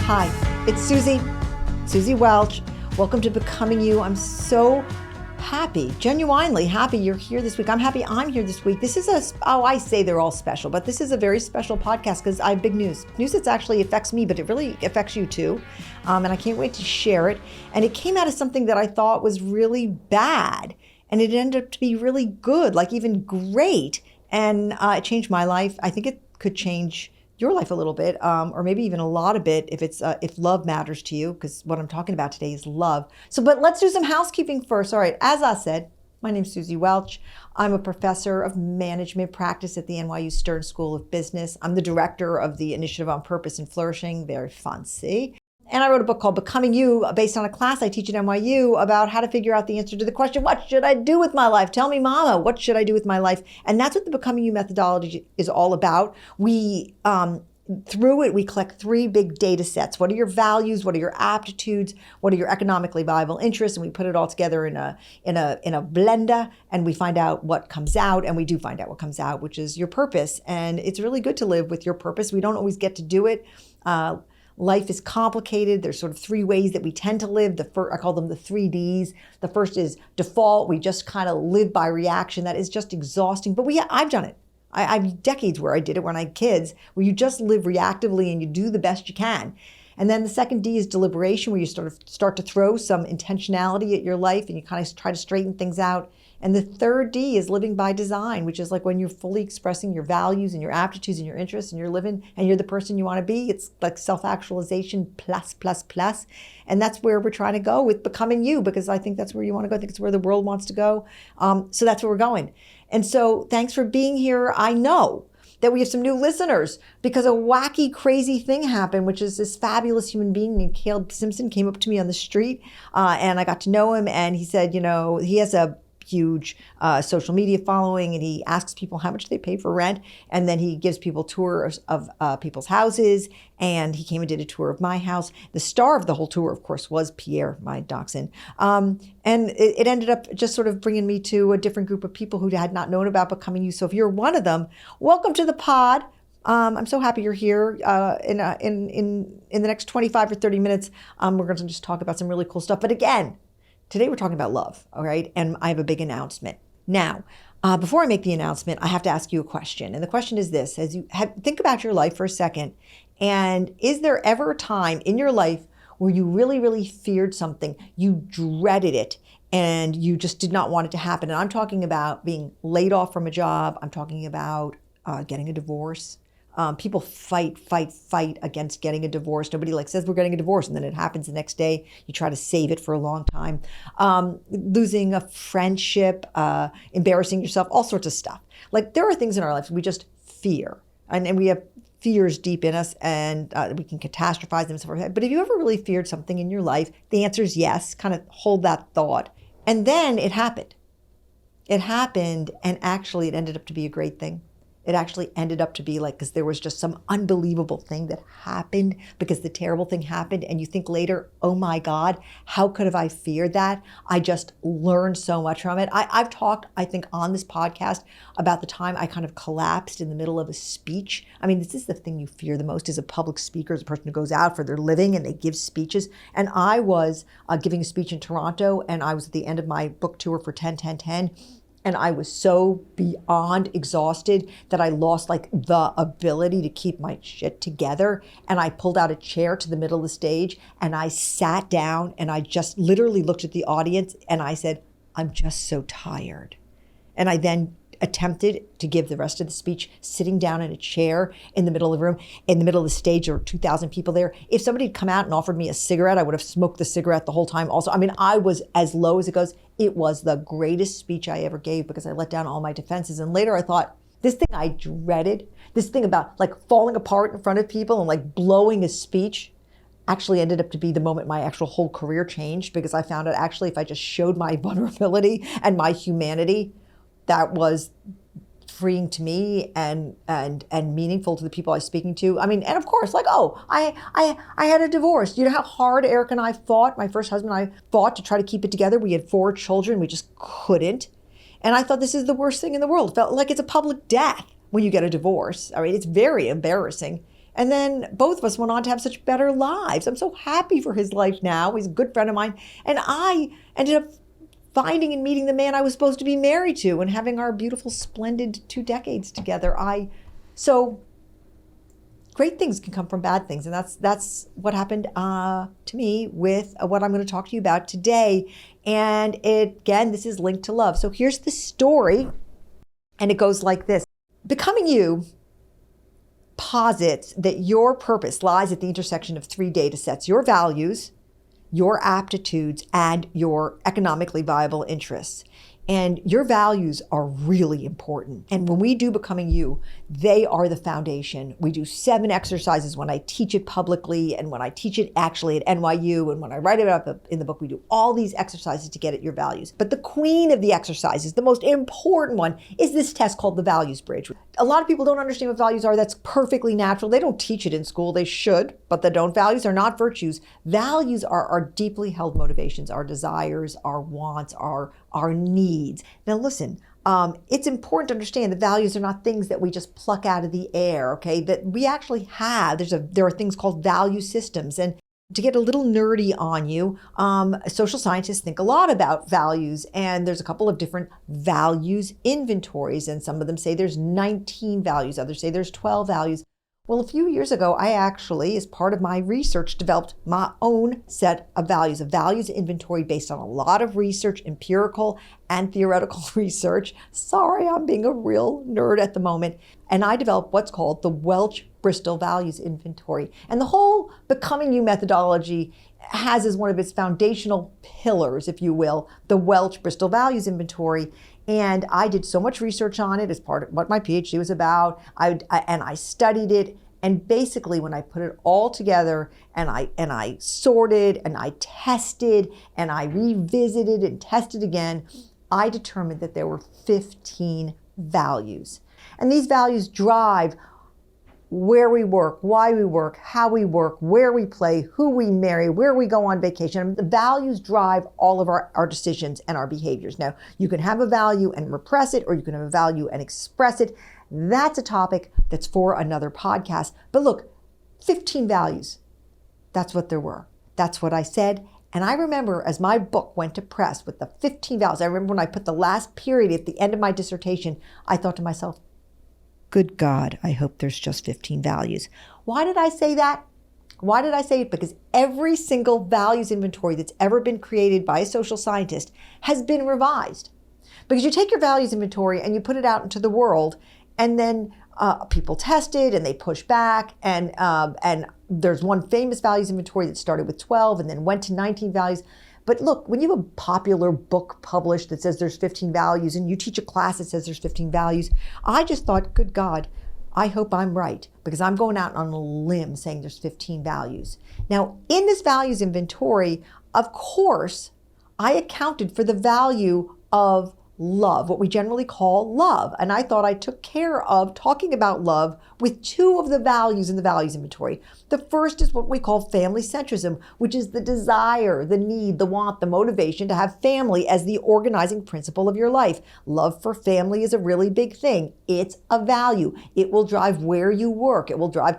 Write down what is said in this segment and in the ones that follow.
Hi, it's Suzy Welch. Welcome to Becoming You. I'm so happy, genuinely happy you're here this week. I'm happy I'm here this week. This is I say they're all special, but this is a very special podcast because I have big news. News that actually affects me, but it really affects you too. And I can't wait to share it. And it came out of something that I thought was really bad. And it ended up to be really good, like even great. And it changed my life. I think it could change your life a little bit, or maybe even a lot of bit if love matters to you, because what I'm talking about today is love. But let's do some housekeeping first. All right, as I said, my name's Suzy Welch. I'm a professor of management practice at the NYU Stern School of Business. I'm the director of the Initiative on Purpose and Flourishing, very fancy. And I wrote a book called Becoming You, based on a class I teach at NYU about how to figure out the answer to the question, what should I do with my life? Tell me, mama, what should I do with my life? And that's what the Becoming You methodology is all about. Through it, we collect 3 big data sets. What are your values? What are your aptitudes? What are your economically viable interests? And we put it all together in a blender, and we find out what comes out. And we do find out what comes out, which is your purpose. And it's really good to live with your purpose. We don't always get to do it. Life is complicated. There's sort of 3 ways that we tend to live. I call them the 3 Ds. The first is default. We just kind of live by reaction. That is just exhausting. But I've done it. I've decades where I did it when I had kids, where you just live reactively and you do the best you can. And then the second D is deliberation, where you start to throw some intentionality at your life and you kind of try to straighten things out. And the third D is living by design, which is like when you're fully expressing your values and your aptitudes and your interests and you're living and you're the person you want to be. It's like self-actualization plus. And that's where we're trying to go with Becoming You, because I think that's where you want to go. I think it's where the world wants to go. So that's where we're going. And so thanks for being here. I know that we have some new listeners because a wacky, crazy thing happened, which is this fabulous human being named Caleb Simpson came up to me on the street and I got to know him. And he said, he has a huge social media following, and he asks people how much they pay for rent, and then he gives people tours of people's houses, and he came and did a tour of my house. The star of the whole tour, of course, was Pierre, my dachshund, and it ended up just sort of bringing me to a different group of people who had not known about Becoming You. So if you're one of them, welcome to the pod. I'm so happy you're here. In the next 25 or 30 minutes, we're going to just talk about some really cool stuff. But again, today we're talking about love, all right? And I have a big announcement. Now, before I make the announcement, I have to ask you a question. And the question is this: think about your life for a second. And is there ever a time in your life where you really, really feared something, you dreaded it, and you just did not want it to happen? And I'm talking about being laid off from a job. I'm talking about getting a divorce. People fight against getting a divorce. Nobody says we're getting a divorce, and then it happens the next day. You try to save it for a long time. Losing a friendship, embarrassing yourself, all sorts of stuff. There are things in our lives we just fear, and we have fears deep in us, and we can catastrophize them. But have you ever really feared something in your life? The answer is yes. Kind of hold that thought. And then it happened. It happened, and actually it ended up to be a great thing. It actually ended up to be because there was just some unbelievable thing that happened because the terrible thing happened. And you think later, oh my God, how could have I feared that? I just learned so much from it. I've talked, I think, on this podcast about the time I kind of collapsed in the middle of a speech. I mean, this is the thing you fear the most as a public speaker, as a person who goes out for their living and they give speeches. And I was giving a speech in Toronto, and I was at the end of my book tour for 10-10-10. And I was so beyond exhausted that I lost the ability to keep my shit together. And I pulled out a chair to the middle of the stage and I sat down and I just literally looked at the audience and I said, I'm just so tired. And I then attempted to give the rest of the speech sitting down in a chair in the middle of the room. In the middle of the stage, there were 2,000 people there. If somebody had come out and offered me a cigarette, I would have smoked the cigarette the whole time also. I mean, I was as low as it goes. It was the greatest speech I ever gave because I let down all my defenses. And later I thought, this thing I dreaded, this thing about falling apart in front of people and blowing a speech, actually ended up to be the moment my actual whole career changed, because I found out actually if I just showed my vulnerability and my humanity, that was freeing to me and meaningful to the people I was speaking to. I mean, and of course, I had a divorce. You know how hard Eric and I fought, my first husband and I fought to try to keep it together. We had 4 children. We just couldn't. And I thought this is the worst thing in the world. It felt like it's a public death when you get a divorce. I mean, it's very embarrassing. And then both of us went on to have such better lives. I'm so happy for his life now. He's a good friend of mine. And I ended up finding and meeting the man I was supposed to be married to and having our beautiful, splendid 2 decades together. So great things can come from bad things. And that's what happened to me with what I'm going to talk to you about today. And again, this is linked to love. So here's the story. And it goes like this. Becoming You posits that your purpose lies at the intersection of 3 data sets: your values, your aptitudes, and your economically viable interests. And your values are really important. And when we do Becoming You, they are the foundation. We do 7 exercises when I teach it publicly and when I teach it actually at NYU and when I write it up in the book, we do all these exercises to get at your values. But the queen of the exercises, the most important one, is this test called the Values Bridge. A lot of people don't understand what values are. That's perfectly natural. They don't teach it in school. They should, but they don't. Values are not virtues. Values are our deeply held motivations, our desires, our wants, our needs. Now listen, it's important to understand that values are not things that we just pluck out of the air, okay? That we actually have. There are things called value systems. And to get a little nerdy on you, social scientists think a lot about values, and there's a couple of different values inventories, and some of them say there's 19 values, others say there's 12 values. Well, a few years ago, I actually, as part of my research, developed my own set of values, a values inventory based on a lot of research, empirical and theoretical research. Sorry, I'm being a real nerd at the moment. And I developed what's called the Welch Bristol Values Inventory. And the whole Becoming You methodology has as one of its foundational pillars, if you will, the Welch Bristol Values Inventory. And I did so much research on it as part of what my PhD was about. I studied it. And basically, when I put it all together and I sorted and I tested and I revisited and tested again, I determined that there were 15 values. And these values drive where we work, why we work, how we work, where we play, who we marry, where we go on vacation. I mean, the values drive all of our decisions and our behaviors. Now, you can have a value and repress it, or you can have a value and express it. That's a topic that's for another podcast. But look, 15 values. That's what there were. That's what I said. And I remember as my book went to press with the 15 values, I remember when I put the last period at the end of my dissertation, I thought to myself, good God, I hope there's just 15 values. Why did I say that? Why did I say it? Because every single values inventory that's ever been created by a social scientist has been revised. Because you take your values inventory and you put it out into the world, and then people test it and they push back. And there's one famous values inventory that started with 12 and then went to 19 values. But look, when you have a popular book published that says there's 15 values and you teach a class that says there's 15 values, I just thought, good God, I hope I'm right, because I'm going out on a limb saying there's 15 values. Now, in this values inventory, of course, I accounted for the value of love, what we generally call love. And I thought I took care of talking about love with 2 of the values in the values inventory. The first is what we call family centrism, which is the desire, the need, the want, the motivation to have family as the organizing principle of your life. Love for family is a really big thing. It's a value. It will drive where you work. It will drive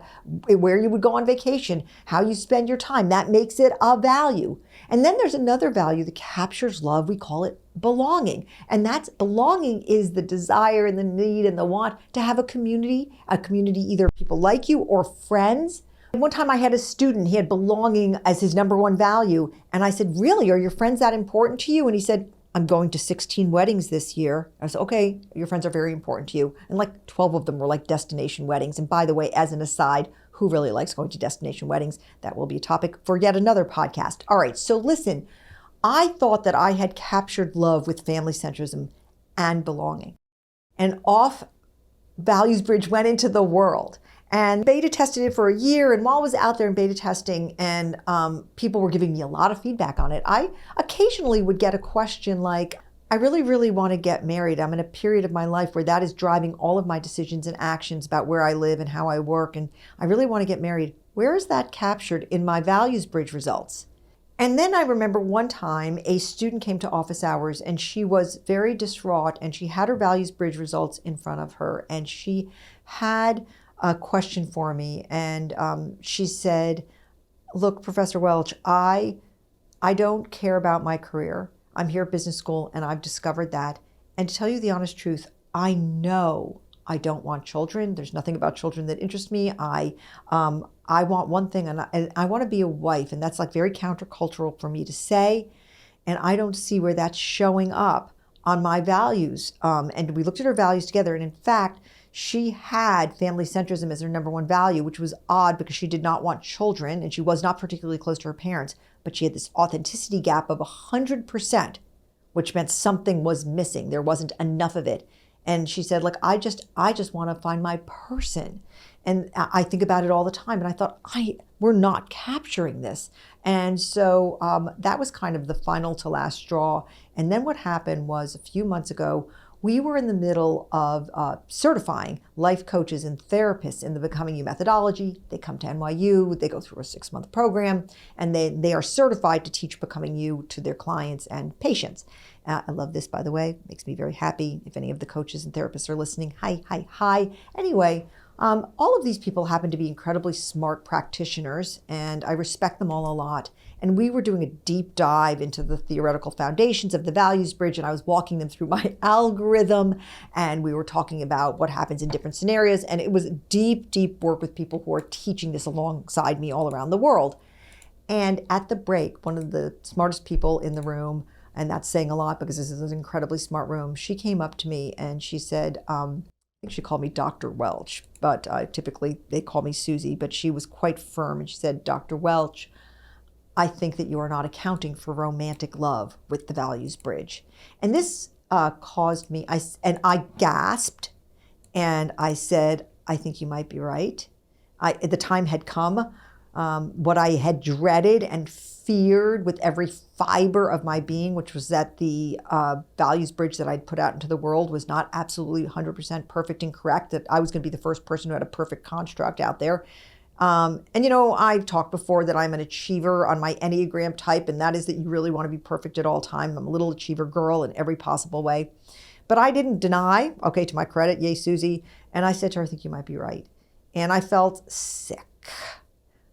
where you would go on vacation, how you spend your time. That makes it a value. And then there's another value that captures love. We call it belonging. And that's belonging is the desire and the need and the want to have a community either people like you or friends. One time I had a student, he had belonging as his number 1 value. And I said, really, are your friends that important to you? And he said, I'm going to 16 weddings this year. I said, okay, your friends are very important to you. And like 12 of them were like destination weddings. And by the way, as an aside, who really likes going to destination weddings? That will be a topic for yet another podcast. All right, so listen, I thought that I had captured love with family centrism and belonging. And off Values Bridge went into the world. And beta tested it for a year. And while I was out there in beta testing and people were giving me a lot of feedback on it, I occasionally would get a question like, I really, really want to get married. I'm in a period of my life where that is driving all of my decisions and actions about where I live and how I work. And I really want to get married. Where is that captured in my Values Bridge results? And then I remember one time a student came to office hours and she was very distraught and she had her Values Bridge results in front of her. And she had a question for me. And she said, look, Professor Welch, I don't care about my career. I'm here at business school and I've discovered that. And to tell you the honest truth, I know I don't want children. There's nothing about children that interests me. I want one thing, and I want to be a wife. And that's like very countercultural for me to say. And I don't see where that's showing up on my values. And we looked at her values together. And in fact, she had family centrism as her number one value, which was odd because she did not want children and she was not particularly close to her parents. But she had this authenticity gap of 100%, which meant something was missing. There wasn't enough of it. And she said, like, I just want to find my person. And I think about it all the time. And I thought, we're not capturing this. And so that was kind of the final to last straw. And then what happened was a few months ago, we were in the middle of certifying life coaches and therapists in the Becoming You methodology. They come to NYU, they go through a 6-month program, and they are certified to teach Becoming You to their clients and patients. I love this, by the way. Makes me very happy. If any of the coaches and therapists are listening, hi. Anyway, all of these people happen to be incredibly smart practitioners, and I respect them all a lot. And we were doing a deep dive into the theoretical foundations of the values bridge, and I was walking them through my algorithm, and we were talking about what happens in different scenarios. And it was deep, deep work with people who are teaching this alongside me all around the world. And at the break, one of the smartest people in the room, and that's saying a lot because this is an incredibly smart room, she came up to me and she said, I think she called me Dr. Welch, but typically they call me Suzy, but she was quite firm. And she said, Dr. Welch, I think that you are not accounting for romantic love with the values bridge. And this caused me, I gasped, and I said, I think you might be right. The time had come. What I had dreaded and feared with every fiber of my being, which was that the values bridge that I'd put out into the world was not absolutely 100% perfect and correct, that I was going to be the first person who had a perfect construct out there. And I've talked before that I'm an achiever on my Enneagram type, and that is that you really want to be perfect at all times. I'm a little achiever girl in every possible way. But I didn't deny, okay, to my credit, yay, Suzy. And I said to her, I think you might be right. And I felt sick.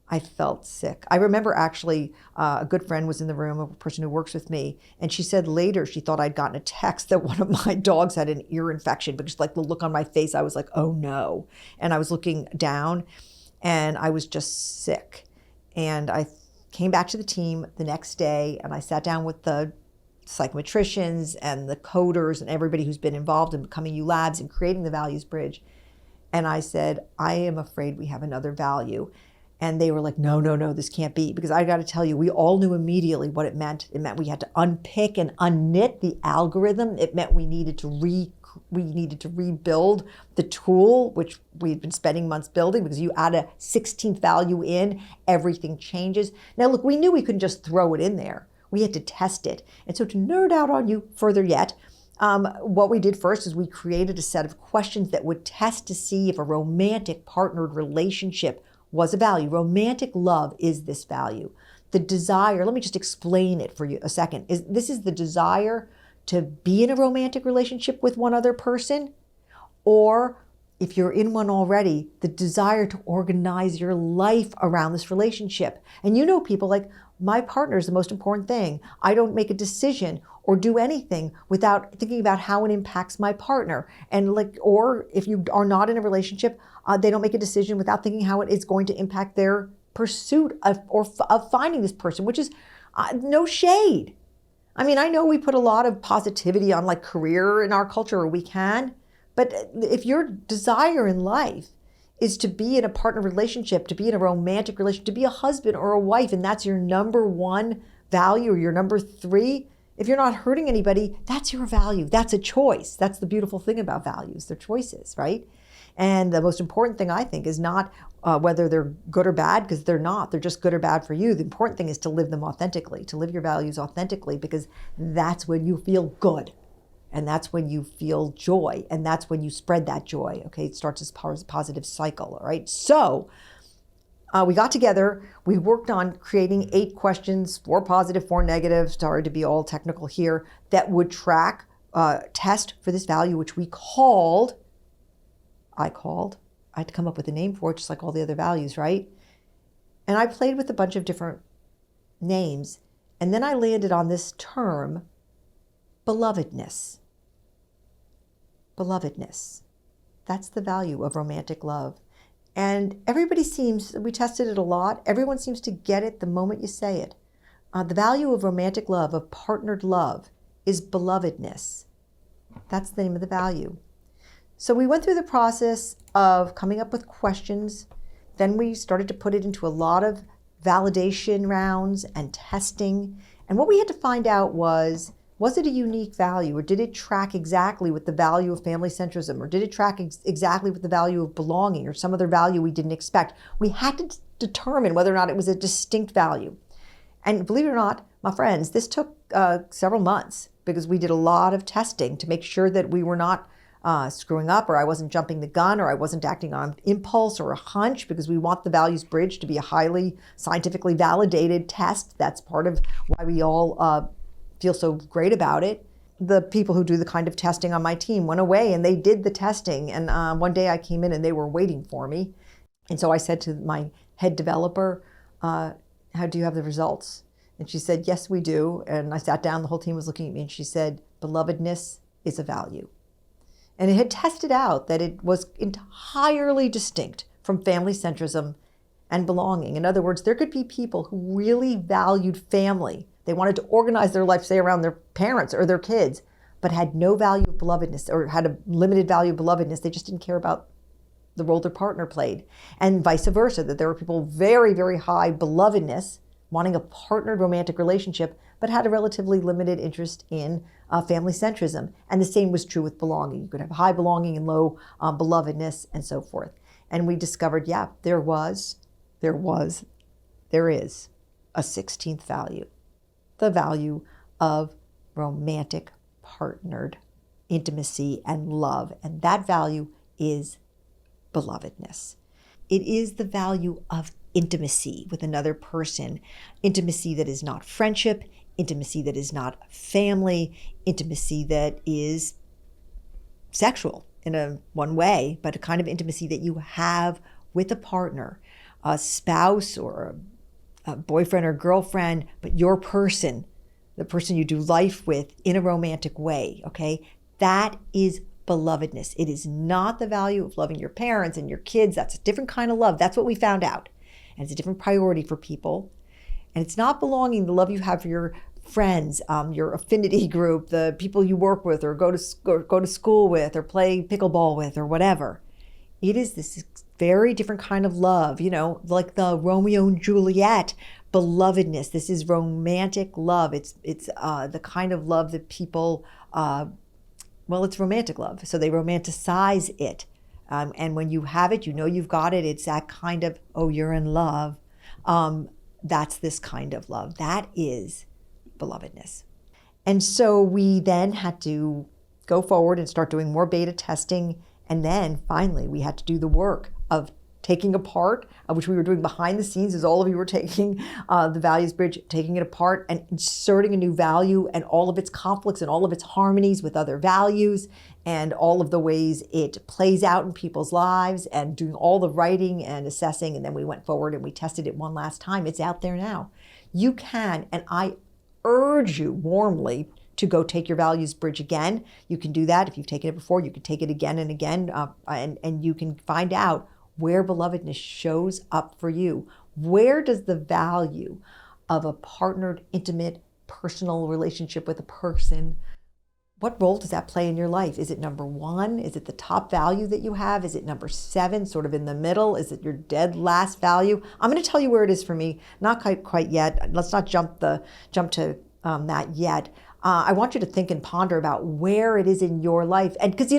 I remember actually a good friend was in the room, a person who works with me, and she said later she thought I'd gotten a text that one of my dogs had an ear infection, because like the look on my face, I was like, oh no. And I was looking down and I was just sick. And I came back to the team the next day and I sat down with the psychometricians and the coders and everybody who's been involved in Becoming You Labs and creating the values bridge. And I said, I am afraid we have another value. And they were like, no, this can't be. Because I got to tell you, we all knew immediately what it meant. It meant we had to unpick and unknit the algorithm. It meant we needed to rebuild the tool, which we'd been spending months building, because you add a 16th value in, everything changes. Now, look, we knew we couldn't just throw it in there. We had to test it. And so to nerd out on you further yet, what we did first is we created a set of questions that would test to see if a romantic partnered relationship was a value. Romantic love is this value. The desire, let me just explain it for you a second. This is the desire to be in a romantic relationship with one other person, or if you're in one already, the desire to organize your life around this relationship. And you know people like, my partner is the most important thing. I don't make a decision or do anything without thinking about how it impacts my partner. And or if you are not in a relationship, they don't make a decision without thinking how it is going to impact their pursuit of finding this person, which is no shade. I mean, I know we put a lot of positivity on career in our culture, or we can, but if your desire in life is to be in a partner relationship, to be in a romantic relationship, to be a husband or a wife, and that's your number one value or your number three, if you're not hurting anybody, that's your value. That's a choice. That's the beautiful thing about values. They're choices, right? And the most important thing, I think, is not whether they're good or bad, because they're not. They're just good or bad for you. The important thing is to live them authentically, to live your values authentically, because that's when you feel good. And that's when you feel joy. And that's when you spread that joy. Okay, it starts as a positive cycle, all right? So we got together. We worked on creating 8 questions, 4 positive, 4 negative, sorry to be all technical here, that would test for this value, which I called I had to come up with a name for it, just like all the other values, right? And I played with a bunch of different names, and then I landed on this term, belovedness. Belovedness. That's the value of romantic love. And we tested it a lot, everyone seems to get it the moment you say it. The value of romantic love, of partnered love, is belovedness. That's the name of the value. So we went through the process of coming up with questions. Then we started to put it into a lot of validation rounds and testing. And what we had to find out was it a unique value, or did it track exactly with the value of family centrism, or did it track exactly with the value of belonging, or some other value we didn't expect? We had to determine whether or not it was a distinct value. And believe it or not, my friends, this took several months because we did a lot of testing to make sure that we were not screwing up, or I wasn't jumping the gun, or I wasn't acting on impulse or a hunch, because we want the values bridge to be a highly scientifically validated test. That's part of why we all feel so great about it. The people who do the kind of testing on my team went away and they did the testing. And one day I came in and they were waiting for me. And so I said to my head developer, how do you have the results? And she said, yes, we do. And I sat down, the whole team was looking at me, and she said, belovedness is a value. And it had tested out that it was entirely distinct from family centrism and belonging. In other words, there could be people who really valued family. They wanted to organize their life, say, around their parents or their kids, but had no value of belovedness, or had a limited value of belovedness. They just didn't care about the role their partner played. And vice versa, that there were people very, very high belovedness, wanting a partnered romantic relationship, but had a relatively limited interest in family centrism. And the same was true with belonging. You could have high belonging and low belovedness, and so forth. And we discovered, yeah, there is a 16th value, the value of romantic partnered intimacy and love. And that value is belovedness. It is the value of intimacy with another person, intimacy that is not friendship, intimacy that is not family, intimacy that is sexual in one way, but a kind of intimacy that you have with a partner, a spouse or a boyfriend or girlfriend, but your person, the person you do life with in a romantic way, okay? That is belovedness. It is not the value of loving your parents and your kids. That's a different kind of love. That's what we found out. And it's a different priority for people. And it's not belonging, the love you have for your friends, your affinity group, the people you work with or go to school with or play pickleball with or whatever. It is this very different kind of love, like the Romeo and Juliet belovedness. This is romantic love. It's the kind of love that people, it's romantic love. So they romanticize it. And when you have it, you've got it. It's that kind of, oh, you're in love. That's this kind of love. That is belovedness. And so we then had to go forward and start doing more beta testing. And then finally, we had to do the work of taking apart, which we were doing behind the scenes as all of you were taking the values bridge, taking it apart and inserting a new value and all of its conflicts and all of its harmonies with other values and all of the ways it plays out in people's lives, and doing all the writing and assessing. And then we went forward and we tested it one last time. It's out there now. You can, and I urge you warmly to go take your values bridge again. You can do that. If you've taken it before, you can take it again and again, and you can find out where belovedness shows up for you. Where does the value of a partnered, intimate, personal relationship with a person, what role does that play in your life? Is it number one? Is it the top value that you have? Is it number 7, sort of in the middle? Is it your dead last value? I'm going to tell you where it is for me. Not quite yet. Let's not jump to that yet. I want you to think and ponder about where it is in your life. And because,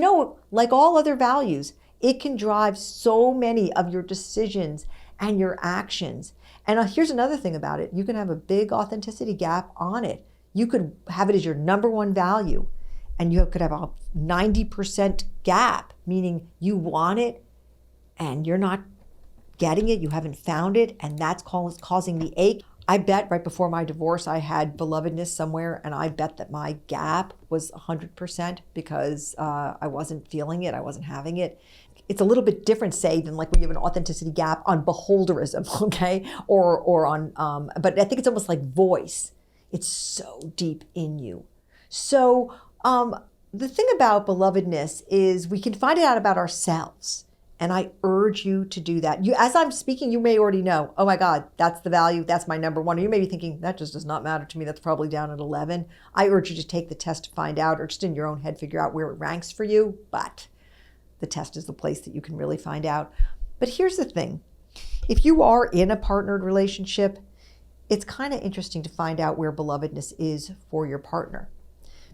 like all other values, it can drive so many of your decisions and your actions. And here's another thing about it. You can have a big authenticity gap on it. You could have it as your number one value, and you could have a 90% gap, meaning you want it and you're not getting it, you haven't found it, and that's causing the ache. I bet right before my divorce, I had belovedness somewhere, and I bet that my gap was 100% because I wasn't feeling it, I wasn't having it. It's a little bit different, say, than like when you have an authenticity gap on beholderism, okay? Or on, but I think it's almost like voice. It's so deep in you. So the thing about belovedness is we can find it out about ourselves. And I urge you to do that. As I'm speaking, you may already know, oh my God, that's the value, that's my number one. Or you may be thinking, that just does not matter to me, that's probably down at 11. I urge you to take the test to find out, or just in your own head figure out where it ranks for you. But the test is the place that you can really find out. But here's the thing. If you are in a partnered relationship, it's kind of interesting to find out where belovedness is for your partner.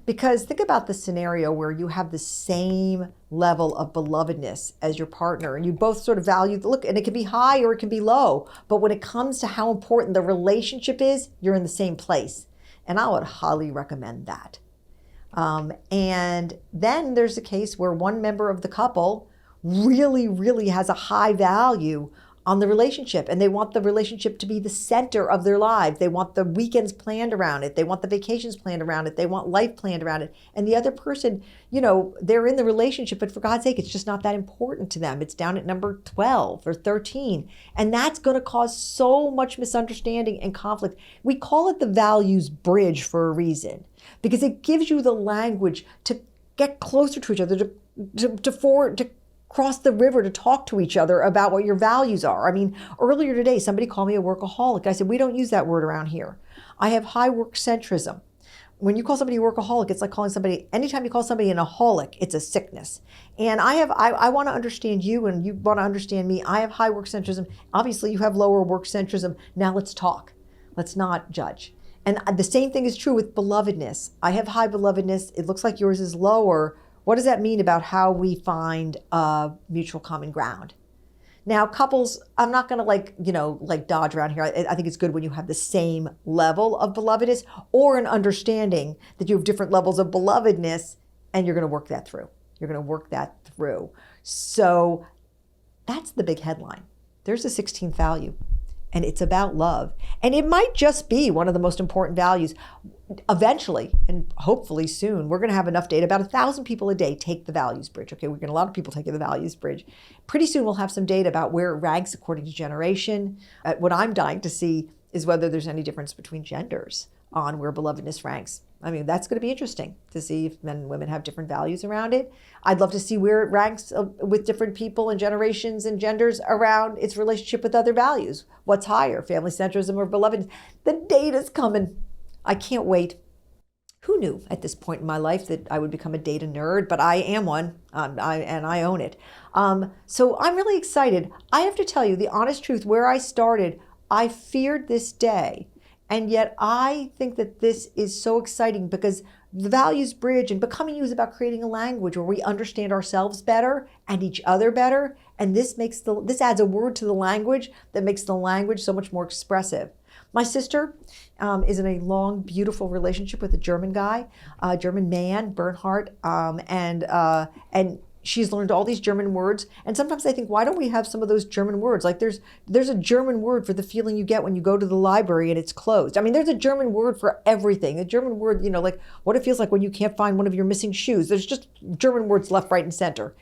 Because think about the scenario where you have the same level of belovedness as your partner and you both sort of value the look, and it can be high or it can be low. But when it comes to how important the relationship is, you're in the same place. And I would highly recommend that. And then there's a case where one member of the couple really, really has a high value on the relationship, and they want the relationship to be the center of their lives. They want the weekends planned around it. They want the vacations planned around it. They want life planned around it. And the other person, they're in the relationship, but for God's sake, it's just not that important to them. It's down at number 12 or 13. And that's going to cause so much misunderstanding and conflict. We call it the values bridge for a reason, because it gives you the language to get closer to each other, to cross the river, to talk to each other about what your values are. I mean, earlier today, somebody called me a workaholic. I said, we don't use that word around here. I have high work centrism. When you call somebody a workaholic, it's like calling somebody, anytime you call somebody an aholic, it's a sickness. And I want to understand you and you want to understand me. I have high work centrism. Obviously, you have lower work centrism. Now let's talk. Let's not judge. And the same thing is true with belovedness. I have high belovedness. It looks like yours is lower. What does that mean about how we find mutual common ground? Now, couples, I'm not going to like dodge around here. I think it's good when you have the same level of belovedness or an understanding that you have different levels of belovedness, and you're going to work that through. You're going to work that through. So that's the big headline. There's a 16th value, and it's about love. And it might just be one of the most important values. Eventually, and hopefully soon, we're going to have enough data. About 1,000 people a day take the values bridge. Okay, we're getting a lot of people taking the values bridge. Pretty soon we'll have some data about where it ranks according to generation. What I'm dying to see is whether there's any difference between genders on where belovedness ranks. I mean, that's going to be interesting to see if men and women have different values around it. I'd love to see where it ranks with different people and generations and genders around its relationship with other values. What's higher, family centrism or belovedness? The data's coming. I can't wait. Who knew at this point in my life that I would become a data nerd, but I am one, and I own it. So I'm really excited. I have to tell you the honest truth, where I started, I feared this day. And yet I think that this is so exciting because the values bridge and becoming you is about creating a language where we understand ourselves better and each other better. And this adds a word to the language that makes the language so much more expressive. My sister is in a long, beautiful relationship with a German guy, a German man, Bernhard, and she's learned all these German words. And sometimes I think, why don't we have some of those German words? Like there's a German word for the feeling you get when you go to the library and it's closed. I mean, there's a German word for everything. A German word, like what it feels like when you can't find one of your missing shoes. There's just German words left, right, and center.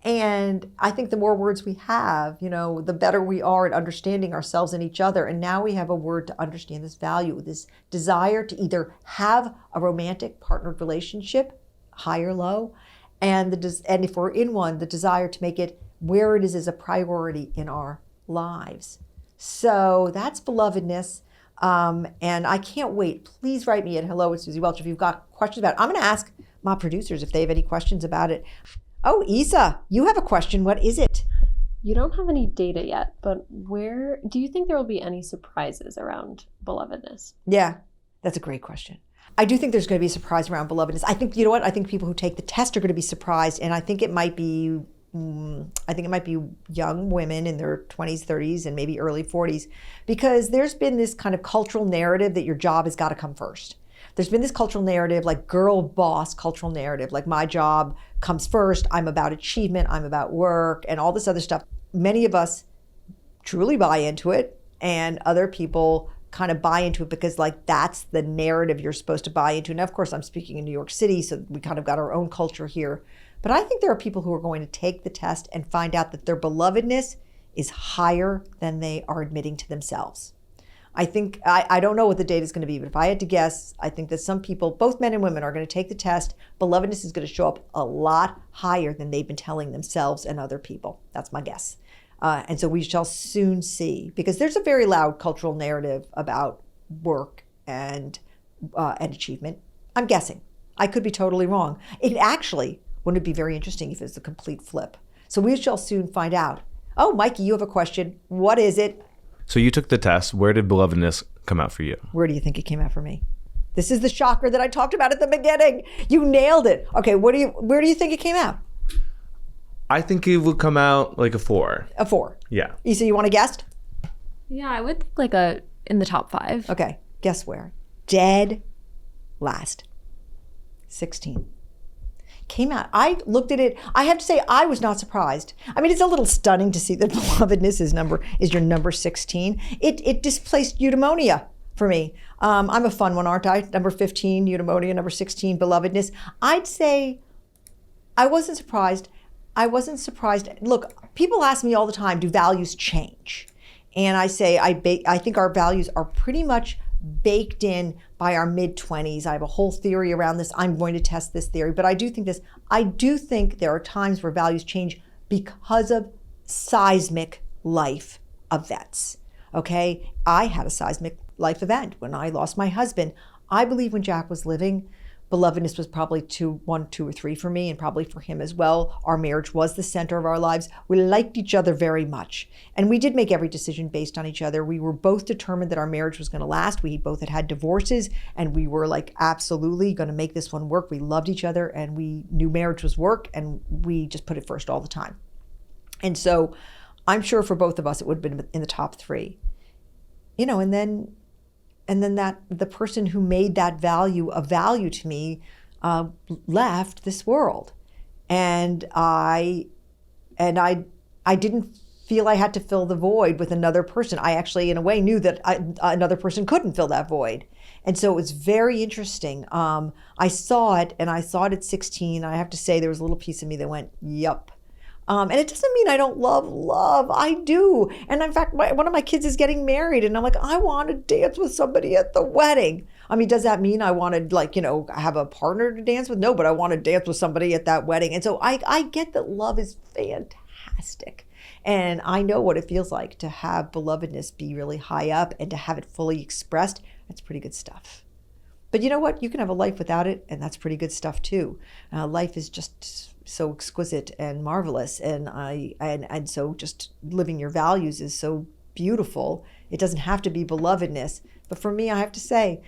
And I think the more words we have, the better we are at understanding ourselves and each other. And now we have a word to understand this value, this desire to either have a romantic partnered relationship, high or low, and if we're in one, the desire to make it where it is as a priority in our lives. So that's belovedness. And I can't wait. Please write me at hello@Suzy Welch if you've got questions about it. I'm going to ask my producers if they have any questions about it. Oh, Isa, you have a question. What is it? You don't have any data yet, but where do you think there will be any surprises around belovedness? Yeah, that's a great question. I do think there's going to be a surprise around belovedness. I think, I think people who take the test are going to be surprised, and I think it might be young women in their 20s, 30s, and maybe early 40s, because there's been this kind of cultural narrative that your job has got to come first. There's been this cultural narrative, like girl boss cultural narrative, like my job comes first, I'm about achievement, I'm about work, and all this other stuff. Many of us truly buy into it, and other people kind of buy into it because that's the narrative you're supposed to buy into. And of course, I'm speaking in New York City, so we kind of got our own culture here. But I think there are people who are going to take the test and find out that their belovedness is higher than they are admitting to themselves. I think, I don't know what the data is going to be, but if I had to guess, I think that some people, both men and women, are going to take the test. Belovedness is going to show up a lot higher than they've been telling themselves and other people. That's my guess. And so we shall soon see, because there's a very loud cultural narrative about work and achievement. I'm guessing. I could be totally wrong. It actually wouldn't it be very interesting if it's a complete flip. So we shall soon find out. Oh, Mikey, you have a question. What is it? So you took the test. Where did belovedness come out for you? Where do you think it came out for me? This is the shocker that I talked about at the beginning. You nailed it. Okay, where do you think it came out? I think it would come out like a 4. A 4. Yeah. Isa, you want to guess? Yeah, I would think like in the top 5. Okay, guess where? Dead last. 16. Came out. I looked at it. I have to say, I was not surprised. I mean, it's a little stunning to see that belovedness is your number 16. It displaced eudaimonia for me. I'm a fun one, aren't I? Number 15, eudaimonia. Number 16, belovedness. I'd say I wasn't surprised. Look, people ask me all the time, do values change? And I say, I think our values are pretty much baked in by our mid-20s. I have a whole theory around this. I'm going to test this theory, but I do think this. I do think there are times where values change because of seismic life events. Okay? I had a seismic life event when I lost my husband. I believe when Jack was living, belovedness was probably 1, 2, or 3 for me, and probably for him as well. Our marriage was the center of our lives. We liked each other very much. And we did make every decision based on each other. We were both determined that our marriage was going to last. We both had divorces, and we were like, absolutely going to make this one work. We loved each other, and we knew marriage was work, and we just put it first all the time. And so I'm sure for both of us, it would have been in the top 3. And then that the person who made that value a value to me left this world, and I didn't feel I had to fill the void with another person. I actually, in a way, knew that another person couldn't fill that void, and so it was very interesting. I saw it, and I saw it at 16. I have to say, there was a little piece of me that went, "Yup." And it doesn't mean I don't love. I do. And in fact, one of my kids is getting married, and I'm like, I want to dance with somebody at the wedding. I mean, does that mean I want to have a partner to dance with? No, but I want to dance with somebody at that wedding. And so I get that love is fantastic. And I know what it feels like to have belovedness be really high up and to have it fully expressed. That's pretty good stuff. But you know what? You can have a life without it, and that's pretty good stuff too. Life is just so exquisite and marvelous, and so just living your values is so beautiful. It doesn't have to be belovedness, but for me, I have to say,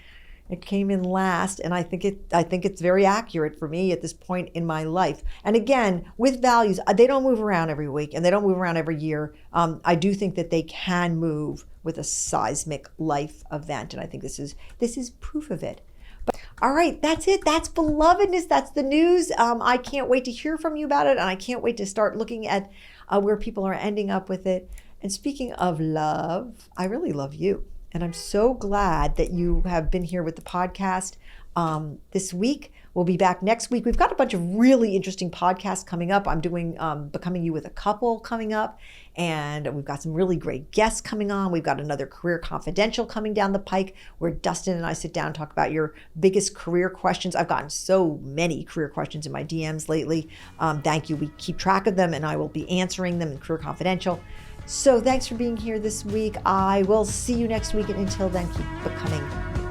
it came in last, and I think it's very accurate for me at this point in my life. And again, with values, they don't move around every week, and they don't move around every year. I do think that they can move with a seismic life event, and I think this is proof of it. All right, that's it. That's belovedness. That's the news. I can't wait to hear from you about it, and I can't wait to start looking at where people are ending up with it. And speaking of love, I really love you, and I'm so glad that you have been here with the podcast this week. We'll be back next week. We've got a bunch of really interesting podcasts coming up. I'm doing Becoming You with a Couple coming up, and we've got some really great guests coming on. We've got another Career Confidential coming down the pike where Dustin and I sit down and talk about your biggest career questions. I've gotten so many career questions in my DMs lately. Thank you. We keep track of them, and I will be answering them in Career Confidential. So thanks for being here this week. I will see you next week, and until then, keep becoming you.